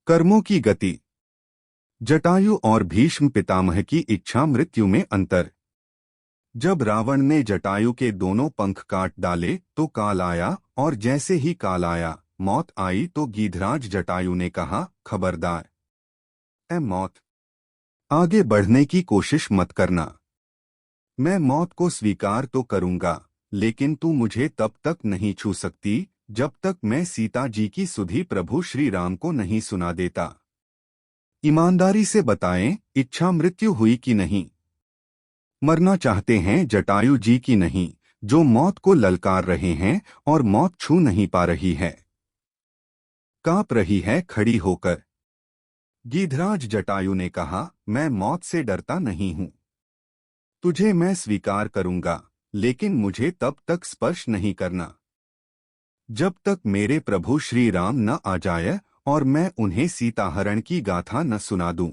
कर्मों की गति। जटायु और भीष्म पितामह की इच्छा मृत्यु में अंतर। जब रावण ने जटायु के दोनों पंख काट डाले तो काल आया, और जैसे ही काल आया मौत आई तो गीधराज जटायु ने कहा, खबरदार ऐ मौत, आगे बढ़ने की कोशिश मत करना। मैं मौत को स्वीकार तो करूंगा, लेकिन तू मुझे तब तक नहीं छू सकती जब तक मैं सीता जी की सुधि प्रभु श्री राम को नहीं सुना देता। ईमानदारी से बताएं, इच्छा मृत्यु हुई कि नहीं? मरना चाहते हैं जटायु जी की नहीं, जो मौत को ललकार रहे हैं और मौत छू नहीं पा रही है, कांप रही है खड़ी होकर। गीधराज जटायु ने कहा, मैं मौत से डरता नहीं हूं। तुझे मैं स्वीकार करूंगा, लेकिन मुझे तब तक स्पर्श नहीं करना जब तक मेरे प्रभु श्री राम न आ जाए और मैं उन्हें सीताहरण की गाथा न सुना दूं।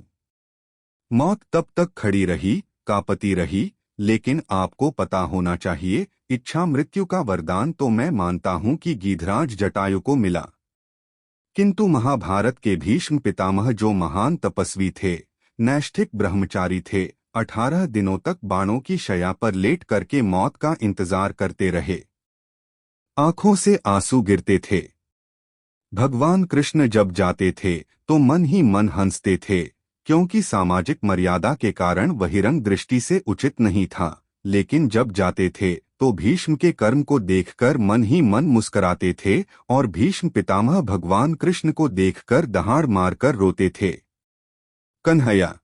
मौत तब तक खड़ी रही, कांपती रही, लेकिन आपको पता होना चाहिए, इच्छा मृत्यु का वरदान तो मैं मानता हूं कि गीधराज जटायु को मिला, किंतु महाभारत के भीष्म पितामह जो महान तपस्वी थे, नैष्ठिक ब्रह्मचारी थे, 18 दिनों तक बाणों की शैया पर लेट करके मौत का इंतजार करते रहे। आंखों से आंसू गिरते थे। भगवान कृष्ण जब जाते थे तो मन ही मन हंसते थे, क्योंकि सामाजिक मर्यादा के कारण बहिरंग दृष्टि से उचित नहीं था, लेकिन जब जाते थे तो भीष्म के कर्म को देखकर मन ही मन मुस्कराते थे और भीष्म पितामह भगवान कृष्ण को देखकर दहाड़ मारकर रोते थे। कन्हैया,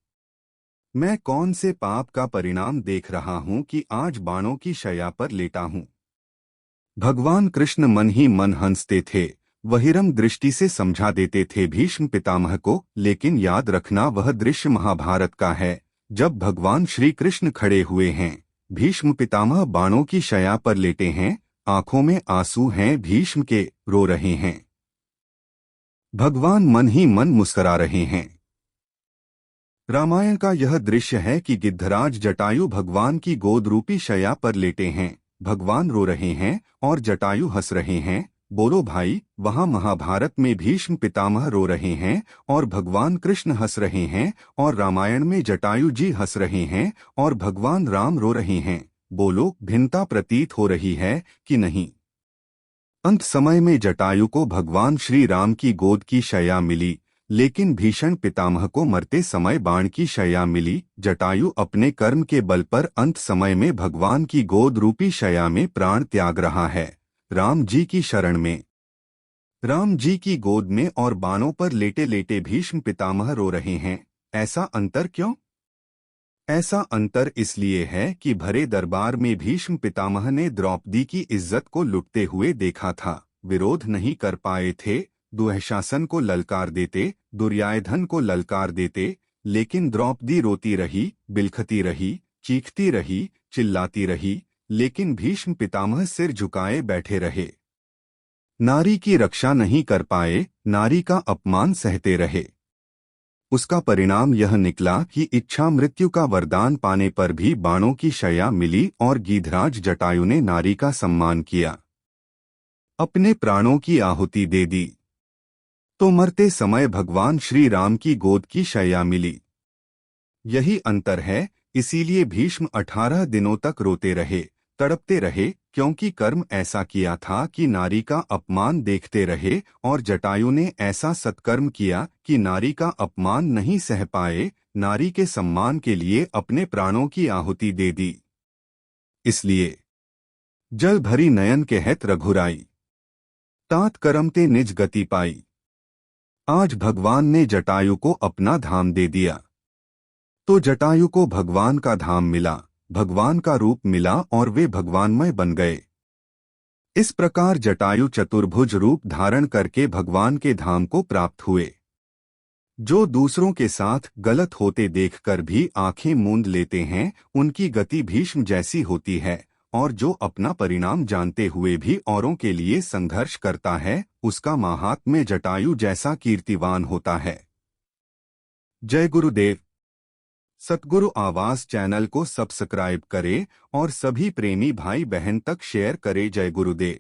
मैं कौन से पाप का परिणाम देख रहा हूं कि आज बाणों की शैया पर लेटा हूं? भगवान कृष्ण मन ही मन हंसते थे, बहिरंग दृष्टि से समझा देते थे भीष्म पितामह को, लेकिन याद रखना वह दृश्य महाभारत का है, जब भगवान श्री कृष्ण खड़े हुए हैं, भीष्म पितामह बाणों की शैया पर लेटे हैं, आंखों में आंसू हैं भीष्म के, रो रहे हैं। भगवान मन ही मन मुस्करा रहे हैं। रामायण का यह दृश्य है कि गिद्धराज जटायु भगवान की गोद रूपी शैया पर लेटे हैं, भगवान रो रहे हैं और जटायु हंस रहे हैं। बोलो भाई, वहां महाभारत में भीष्म पितामह रो रहे हैं और भगवान कृष्ण हंस रहे हैं, और रामायण में जटायु जी हंस रहे हैं और भगवान राम रो रहे हैं। बोलो, भिन्नता प्रतीत हो रही है कि नहीं? अंत समय में जटायु को भगवान श्री राम की गोद की शैया मिली, लेकिन भीषण पितामह को मरते समय बाण की शैया मिली। जटायु अपने कर्म के बल पर अंत समय में भगवान की गोद रूपी शैया में प्राण त्याग रहा है, राम जी की शरण में, राम जी की गोद में, और बाणों पर लेटे लेटे भीष्म पितामह रो रहे हैं। ऐसा अंतर क्यों? ऐसा अंतर इसलिए है कि भरे दरबार में भीष्म पितामह ने द्रौपदी की इज्जत को लुटते हुए देखा था, विरोध नहीं कर पाए थे। दुःशासन को ललकार देते, दुर्योधन को ललकार देते, लेकिन द्रौपदी रोती रही, बिलखती रही, चीखती रही, चिल्लाती रही, लेकिन भीष्म पितामह सिर झुकाए बैठे रहे। नारी की रक्षा नहीं कर पाए, नारी का अपमान सहते रहे। उसका परिणाम यह निकला कि इच्छा मृत्यु का वरदान पाने पर भी बाणों की शैया मिली और गीधराज जटायु ने नारी का सम्मान किया, अपने प्राणों की आहुति दे दी, तो मरते समय भगवान श्री राम की गोद की शैया मिली। यही अंतर है, इसीलिए भीष्म 18 दिनों तक रोते रहे, तड़पते रहे, क्योंकि कर्म ऐसा किया था कि नारी का अपमान देखते रहे, और जटायु ने ऐसा सत्कर्म किया कि नारी का अपमान नहीं सह पाए, नारी के सम्मान के लिए अपने प्राणों की आहुति दे दी। इसलिए जल भरी नयन कहत रघुराई, तात करमते निज गति पाई। आज भगवान ने जटायु को अपना धाम दे दिया, तो जटायु को भगवान का धाम मिला, भगवान का रूप मिला और वे भगवानमय बन गए। इस प्रकार जटायु चतुर्भुज रूप धारण करके भगवान के धाम को प्राप्त हुए। जो दूसरों के साथ गलत होते देखकर भी आंखें मूंद लेते हैं, उनकी गति भीष्म जैसी होती है, और जो अपना परिणाम जानते हुए भी औरों के लिए संघर्ष करता है, उसका माहात्म्य जटायु जैसा कीर्तिवान होता है। जय गुरुदेव। सतगुरु आवास चैनल को सब्सक्राइब करें और सभी प्रेमी भाई बहन तक शेयर करें। जय गुरुदेव।